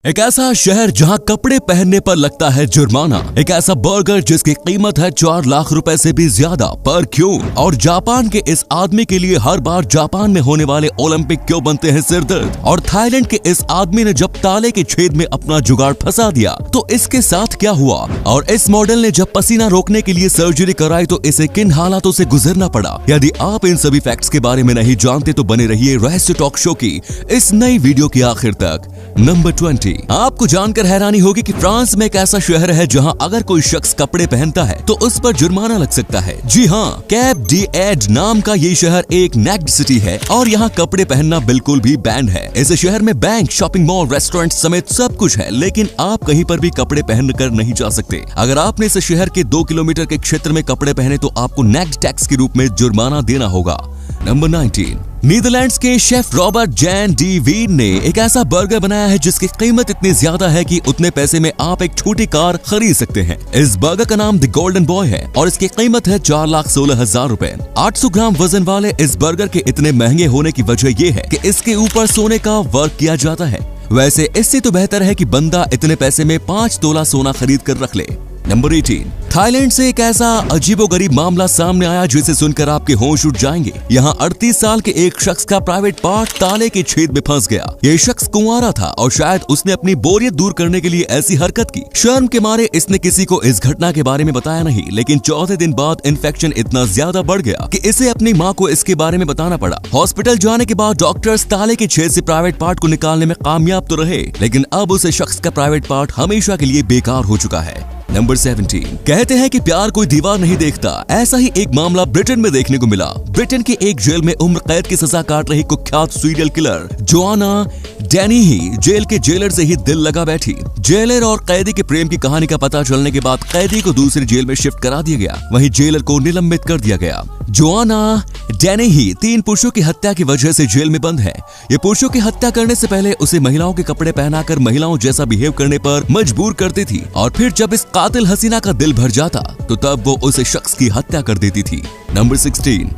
एक ऐसा शहर जहां कपड़े पहनने पर लगता है जुर्माना, एक ऐसा बर्गर जिसकी कीमत है 4 लाख रुपए से भी ज्यादा, पर क्यों? और जापान के इस आदमी के लिए हर बार जापान में होने वाले ओलंपिक क्यों बनते हैं सिरदर्द? और थाईलैंड के इस आदमी ने जब ताले के छेद में अपना जुगाड़ फंसा दिया तो इसके साथ क्या हुआ? और इस मॉडल ने जब पसीना रोकने के लिए सर्जरी कराई तो इसे किन हालातों से गुजरना पड़ा? यदि आप इन सभी फैक्ट्स के बारे में नहीं जानते तो बने रहिए रहस्य टॉक शो की इस नई वीडियो के आखिर तक। नंबर 20। आपको जानकर हैरानी होगी कि फ्रांस में एक ऐसा शहर है जहां अगर कोई शख्स कपड़े पहनता है तो उस पर जुर्माना लग सकता है। जी हाँ, कैप डी एड नाम का ये शहर एक नेक्ड सिटी है और यहाँ कपड़े पहनना बिल्कुल भी बैन है। इस शहर में बैंक, शॉपिंग मॉल, रेस्टोरेंट समेत सब कुछ है, लेकिन आप कहीं पर भी कपड़े पहन कर नहीं जा सकते। अगर आपने इस शहर के 2 किलोमीटर के क्षेत्र में कपड़े पहने तो आपको नेक्ड टैक्स के रूप में जुर्माना देना होगा। नंबर 19। नीदरलैंड्स के chef Robert Jan de Veen ने एक ऐसा बर्गर बनाया है जिसकी कीमत इतनी ज्यादा है कि उतने पैसे में आप एक छोटी कार खरीद सकते हैं। इस बर्गर का नाम द गोल्डन बॉय है और इसकी कीमत है 4,16,000 रुपए। 800 ग्राम वजन वाले इस बर्गर के इतने महंगे होने की वजह ये है कि इसके ऊपर सोने का वर्क किया जाता है। वैसे इससे तो बेहतर है कि बंदा इतने पैसे में 5 तोला सोना खरीद कर रख ले। नंबर 18। थाईलैंड से एक ऐसा अजीबोगरीब मामला सामने आया जिसे सुनकर आपके होश उड़ जाएंगे। यहाँ 38 साल के एक शख्स का प्राइवेट पार्ट ताले के छेद में फंस गया। ये शख्स कुंवारा था और शायद उसने अपनी बोरियत दूर करने के लिए ऐसी हरकत की। शर्म के मारे इसने किसी को इस घटना के बारे में बताया नहीं, लेकिन 14 दिन बाद इन्फेक्शन इतना ज्यादा बढ़ गया कि इसे अपनी माँ को इसके बारे में बताना पड़ा। हॉस्पिटल जाने के बाद डॉक्टर्स ताले के छेद से प्राइवेट पार्ट को निकालने में कामयाब तो रहे, लेकिन अब उस शख्स का प्राइवेट पार्ट हमेशा के लिए बेकार हो चुका है। नंबर 17। कहते हैं कि प्यार कोई दीवार नहीं देखता। ऐसा ही एक मामला ब्रिटेन में देखने को मिला। ब्रिटेन की एक जेल में उम्र कैद की सजा काट रही कुख्यात सीरियल किलर जोआना डैनी ही जेल के जेलर से ही दिल लगा बैठी। जेलर और कैदी के प्रेम की कहानी का पता चलने के बाद कैदी को दूसरी जेल में शिफ्ट करा दिया गया, वहीं जेलर को निलंबित कर दिया गया। जोआना डैनी ही 3 पुरुषों की हत्या की वजह से जेल में बंद है। ये पुरुषों की हत्या करने से पहले उसे महिलाओं के कपड़े पहनाकर महिलाओं जैसा बिहेव करने पर मजबूर करती थी और फिर जब इस कातिल हसीना का दिल भर जाता तो तब वो उस शख्स की हत्या कर देती थी। नंबर 16।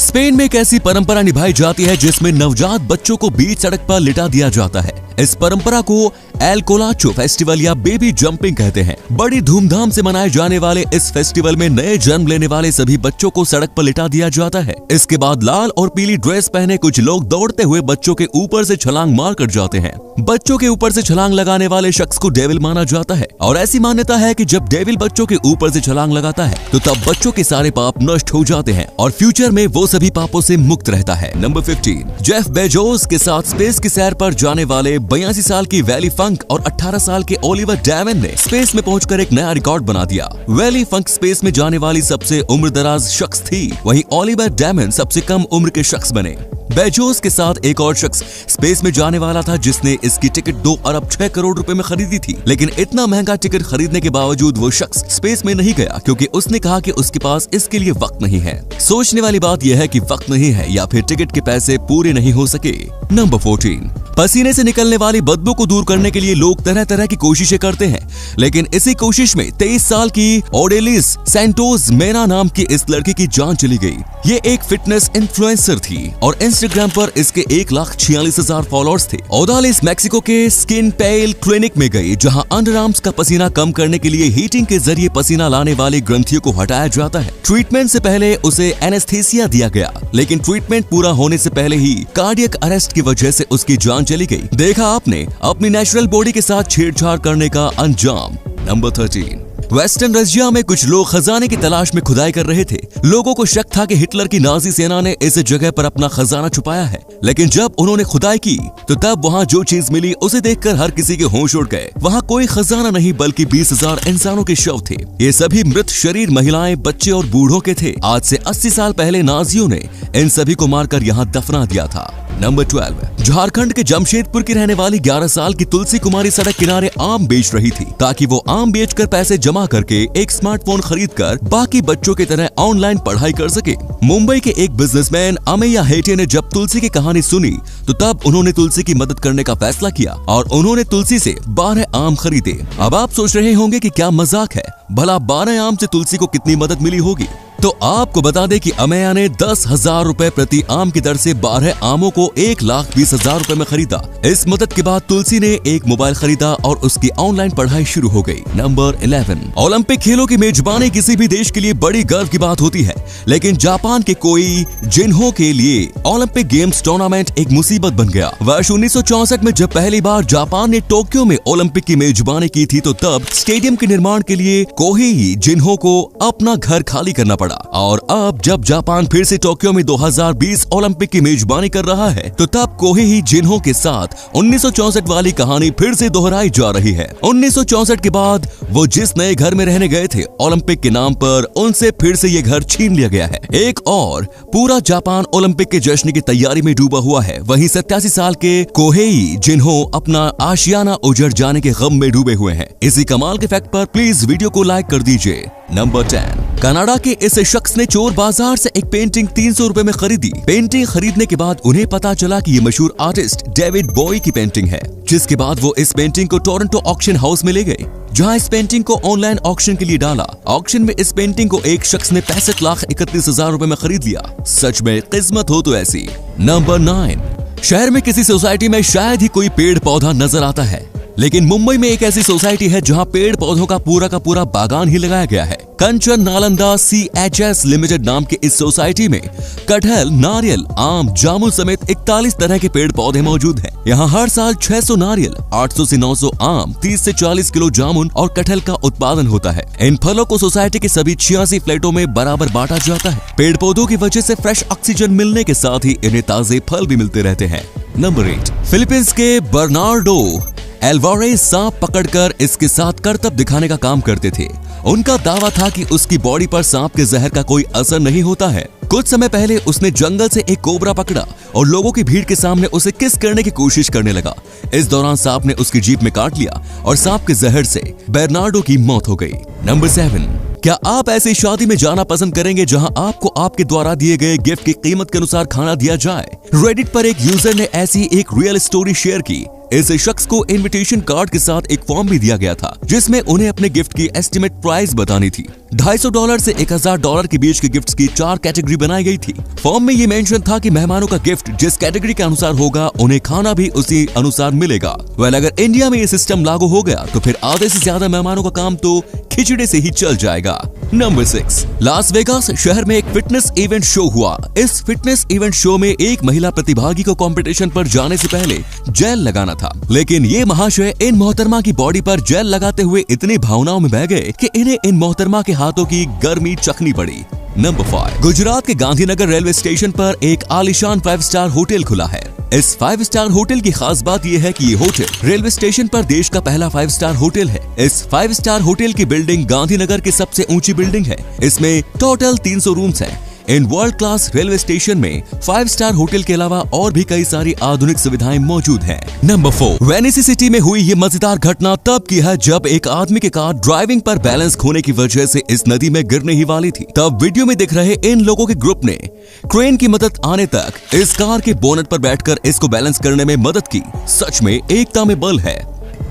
स्पेन में एक ऐसी परंपरा निभाई जाती है जिसमें नवजात बच्चों को बीच सड़क पर लिटा दिया जाता है। इस परंपरा को एल कोलाचो फेस्टिवल या बेबी जंपिंग कहते हैं। बड़ी धूमधाम से मनाए जाने वाले इस फेस्टिवल में नए जन्म लेने वाले सभी बच्चों को सड़क पर लिटा दिया जाता है। इसके बाद लाल और पीली ड्रेस पहने कुछ लोग दौड़ते हुए बच्चों के ऊपर से छलांग मार कर जाते हैं। बच्चों के ऊपर से छलांग लगाने वाले शख्स को डेविल माना जाता है और ऐसी मान्यता है कि जब डेविल बच्चों के ऊपर से छलांग लगाता है तो तब बच्चों के सारे पाप नष्ट हो जाते हैं और फ्यूचर में वो सभी पापों से मुक्त रहता है। नंबर 15। जेफ बेजोस के साथ स्पेस की सैर पर जाने वाले 82 साल की वैली फंक और 18 साल के ओलिवर डैमन ने स्पेस में पहुंचकर एक नया रिकॉर्ड बना दिया। वैली फंक स्पेस में जाने वाली सबसे उम्रदराज शख्स थी, वहीं ओलिवर डैमन सबसे कम उम्र के शख्स बने। बेजोस के साथ एक और शख्स स्पेस में जाने वाला था जिसने इसकी टिकट 2 अरब 6 करोड़ रुपए में खरीदी थी, लेकिन इतना महंगा टिकट खरीदने के बावजूद वो शख्स स्पेस में नहीं गया क्योंकि उसने कहा कि उसके पास इसके लिए वक्त नहीं है। सोचने वाली बात यह है कि वक्त नहीं है या फिर टिकट के पैसे पूरे नहीं हो सके। नंबर 14। पसीने से निकलने वाली बदबू को दूर करने के लिए लोग तरह तरह की कोशिशें करते हैं, लेकिन इसी कोशिश में 23 साल की ओडेलिस सैंटोस मेना नाम की इस लड़की की जान चली गई। ये एक फिटनेस इन्फ्लुएंसर थी और इंस्टाग्राम पर इसके 1,46,000 फॉलोअर्स थे। ओडालिस मैक्सिको के स्किन पेल क्लिनिक में गई जहां अंडर आर्म्स का पसीना कम करने के लिए हीटिंग के जरिए पसीना लाने वाली ग्रंथियों को हटाया जाता है। ट्रीटमेंट से पहले उसे एनेस्थीसिया दिया गया, लेकिन ट्रीटमेंट पूरा होने से पहले ही कार्डियक अरेस्ट की वजह से उसकी जान चली गई। देखा आपने अपनी नेचुरल बॉडी के साथ छेड़छाड़ करने का अंजाम। नंबर 13। वेस्टर्न रशिया में कुछ लोग खजाने की तलाश में खुदाई कर रहे थे। लोगों को शक था कि हिटलर की नाजी सेना ने इस जगह पर अपना खजाना छुपाया है, लेकिन जब उन्होंने खुदाई की तो तब वहां जो चीज मिली उसे देखकर हर किसी के होश उड़ गए। वहां कोई खजाना नहीं बल्कि 20,000 इंसानों के शव थे। ये सभी मृत शरीर महिलाएं, बच्चे और बूढ़ों के थे। आज से 80 साल पहले नाजियों ने इन सभी को मारकर यहाँ दफना दिया था। नंबर 12। झारखंड के जमशेदपुर की रहने वाली 11 साल की तुलसी कुमारी सड़क किनारे आम बेच रही थी ताकि वो आम बेचकर पैसे जमा करके एक स्मार्टफोन खरीदकर बाकी बच्चों की तरह ऑनलाइन पढ़ाई कर सके। मुंबई के एक बिजनेसमैन अमेया हेटे ने जब तुलसी की कहानी सुनी तो तब उन्होंने तुलसी की मदद करने का फैसला किया और उन्होंने तुलसी से 12 आम खरीदे। अब आप सोच रहे होंगे कि क्या मजाक है, भला 12 आम से तुलसी को कितनी मदद मिली होगी? तो आपको बता दें कि अमेया ने 10,000 रुपए प्रति आम की दर से 12 आमों को 1,20,000 रुपए में खरीदा। इस मदद के बाद तुलसी ने एक मोबाइल खरीदा और उसकी ऑनलाइन पढ़ाई शुरू हो गई। नंबर 11, ओलंपिक खेलों की मेजबानी किसी भी देश के लिए बड़ी गर्व की बात होती है, लेकिन जापान के कोई जिन्हों के लिए ओलंपिक गेम्स टूर्नामेंट एक मुसीबत बन गया। वर्ष 1964 में जब पहली बार जापान ने टोक्यो में ओलंपिक की मेजबानी की थी, तो तब स्टेडियम के निर्माण के लिए कोहेई जिन्हों को अपना घर खाली करना पड़ा। और अब जब जापान फिर से टोक्यो में 2020 ओलंपिक की मेजबानी कर रहा है, तो तब कोहेई जिन्हों के साथ 1964 वाली कहानी फिर से दोहराई जा रही है। 1964 के बाद वो जिस नए घर में रहने गए थे, ओलंपिक के नाम पर उनसे फिर से ये घर छीन लिया गया है। एक और पूरा जापान ओलंपिक के जश्न की तैयारी में डूबा हुआ है। वहीं 87 साल के कोहेई जिन्हों अपना आशियाना उजड़ जाने के गम में डूबे हुए हैं। इसी कमाल के फैक्ट पर प्लीज वीडियो को लाइक कर दीजिए। नंबर 10, कनाडा के इस शख्स ने चोर बाजार से एक पेंटिंग 300 रुपए में खरीदी। पेंटिंग खरीदने के बाद उन्हें पता चला कि ये मशहूर आर्टिस्ट डेविड बॉय की पेंटिंग है, जिसके बाद वो इस पेंटिंग को टोरंटो ऑक्शन हाउस में ले गए, जहां इस पेंटिंग को ऑनलाइन ऑक्शन के लिए डाला। ऑक्शन में इस पेंटिंग को एक शख्स ने 65,31,000 रुपए में खरीद लिया। सच में किस्मत हो तो ऐसी। नंबर 9, शहर में किसी सोसाइटी में शायद ही कोई पेड़ पौधा नजर आता है, लेकिन मुंबई में एक ऐसी सोसाइटी है जहां पेड़ पौधों का पूरा बागान ही लगाया गया है। कंचन नालंदा CHS लिमिटेड नाम के इस सोसाइटी में कटहल, नारियल, आम, जामुन समेत 41 तरह के पेड़ पौधे मौजूद हैं। यहाँ हर साल 600 नारियल, 800 से 900 आम, 30 से 40 किलो जामुन और कटहल का उत्पादन होता है। इन फलों को सोसाइटी के सभी 86 फ्लैटों में बराबर बांटा जाता है। पेड़ पौधों की वजह से फ्रेश ऑक्सीजन मिलने के साथ ही इन्हें ताजे फल भी मिलते रहते हैं। नंबर 8, फिलीपींस के बर्नार्डो एल्वारेज सांप पकड़कर इसके साथ करतब दिखाने का काम करते थे। उनका दावा था कि उसकी बॉडी पर सांप के जहर का कोई असर नहीं होता है। कुछ समय पहले उसने जंगल से एक कोबरा पकड़ा और लोगों की भीड़ के सामने उसे किस करने की कोशिश करने लगा। इस दौरान सांप ने उसकी जीभ में काट लिया और सांप के जहर से बेर्नार्डो की मौत हो गई। नंबर 7, क्या आप ऐसी शादी में जाना पसंद करेंगे जहां आपको आपके द्वारा दिए गए गिफ्ट की कीमत के अनुसार खाना दिया जाए? रेडिट पर एक यूजर ने ऐसी एक रियल स्टोरी शेयर की। इस शख्स को इनविटेशन कार्ड के साथ एक फॉर्म भी दिया गया था, जिसमें उन्हें अपने गिफ्ट की एस्टिमेट प्राइस बतानी थी। $250 से $1,000 के बीच के गिफ्ट्स की 4 कैटेगरी बनाई गई थी। फॉर्म में ये मेंशन था कि मेहमानों का गिफ्ट जिस कैटेगरी के अनुसार होगा, उन्हें खाना भी उसी अनुसार मिलेगा। अगर इंडिया में ये सिस्टम लागू हो गया तो फिर आधे से ज्यादा मेहमानों का काम तो खिचड़ी से ही चल जाएगा। नंबर 6, लास वेगास शहर में एक फिटनेस इवेंट शो हुआ। इस फिटनेस इवेंट शो में एक महिला प्रतिभागी को कंपटीशन पर जाने से पहले जेल लगाना था, लेकिन ये महाशय इन मोहतरमा की बॉडी पर जेल लगाते हुए इतनी भावनाओं में बह गए कि इन्हें इन मोहतरमा के हाथों की गर्मी चखनी पड़ी। नंबर 5, गुजरात के गांधीनगर रेलवे स्टेशन पर एक आलीशान 5 स्टार होटल खुला है। इस 5 स्टार होटल की खास बात यह है कि ये होटल रेलवे स्टेशन पर देश का पहला 5 स्टार होटल है। इस 5 स्टार होटल की बिल्डिंग गांधीनगर की सबसे ऊंची बिल्डिंग है। इसमें टोटल 300 रूम्स हैं। In world class railway station में 5 स्टार होटल के अलावा और भी कई सारी आधुनिक सुविधाएं मौजूद हैं। नंबर 4, वेनिस सिटी में हुई ये मजेदार घटना तब की है जब एक आदमी की कार ड्राइविंग पर बैलेंस खोने की वजह से इस नदी में गिरने ही वाली थी। तब वीडियो में दिख रहे इन लोगों के ग्रुप ने क्रेन की मदद आने तक इस कार के बोनट पर बैठकर इसको बैलेंस करने में मदद की। सच में एकता में बल है।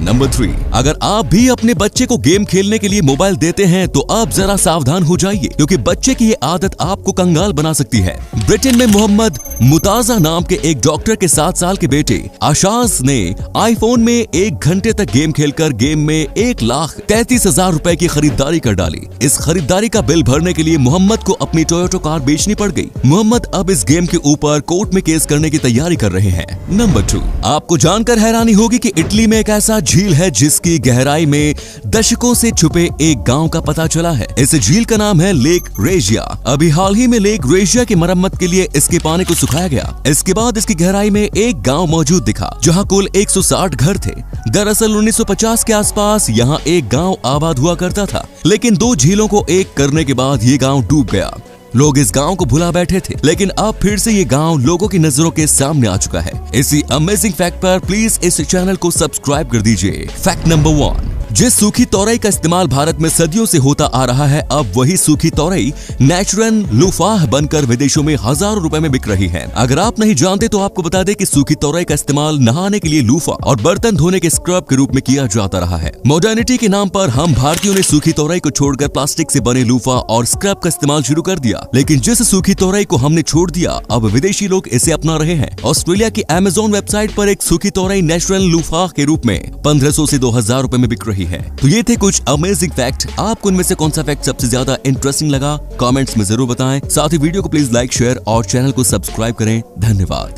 नंबर 3, अगर आप भी अपने बच्चे को गेम खेलने के लिए मोबाइल देते हैं तो आप जरा सावधान हो जाइए, क्योंकि बच्चे की ये आदत आपको कंगाल बना सकती है। ब्रिटेन में मोहम्मद मुताजा नाम के एक डॉक्टर के 7 साल के बेटे आशाज ने आईफोन में 1 घंटे तक गेम खेलकर गेम में 1,33,000 रुपए की खरीदारी कर डाली। इस खरीदारी का बिल भरने के लिए मोहम्मद को अपनी टोयोटो कार बेचनी पड़ गई। मोहम्मद अब इस गेम के ऊपर कोर्ट में केस करने की तैयारी कर रहे हैं। नंबर 2, आपको जानकर हैरानी होगी कि इटली में एक ऐसा झील है जिसकी गहराई में दशकों से छुपे एक गांव का पता चला है। इस झील का नाम है लेक रेजिया। अभी हाल ही में लेक रेजिया की मरम्मत के लिए इसके पानी को सुखाया गया। इसके बाद इसकी गहराई में एक गांव मौजूद दिखा, जहां कुल 160 घर थे। दरअसल 1950 के आसपास यहां एक गांव आबाद हुआ करता था, लेकिन 2 झीलों को एक करने के बाद ये गांव डूब गया। लोग इस गांव को भुला बैठे थे, लेकिन अब फिर से ये गांव लोगों की नजरों के सामने आ चुका है। इसी अमेजिंग फैक्ट पर प्लीज इस चैनल को सब्सक्राइब कर दीजिए। फैक्ट नंबर 1, जिस सूखी तोरई का इस्तेमाल भारत में सदियों से होता आ रहा है, अब वही सूखी तोरई नेचुरल लूफाह बनकर विदेशों में हजारों रुपए में बिक रही है। अगर आप नहीं जानते तो आपको बता दें कि सूखी तोरई का इस्तेमाल नहाने के लिए लूफा और बर्तन धोने के स्क्रब के रूप में किया जाता रहा है। मॉडर्निटी के नाम पर हम भारतीयों ने सूखी तोरई को छोड़कर प्लास्टिक से बने लूफा और स्क्रब का इस्तेमाल शुरू कर दिया, लेकिन जिस सूखी तोरई को हमने छोड़ दिया, अब विदेशी लोग इसे अपना रहे हैं। ऑस्ट्रेलिया की अमेज़न वेबसाइट पर एक सूखी तोरई नेचुरल लूफा के रूप में 1500 से 2000 रुपए में बिक रही है। तो ये थे कुछ अमेजिंग फैक्ट। आपको इनमें से कौन सा फैक्ट सबसे ज्यादा इंटरेस्टिंग लगा, कमेंट्स में जरूर बताएं। साथ ही वीडियो को प्लीज लाइक, शेयर और चैनल को सब्सक्राइब करें। धन्यवाद।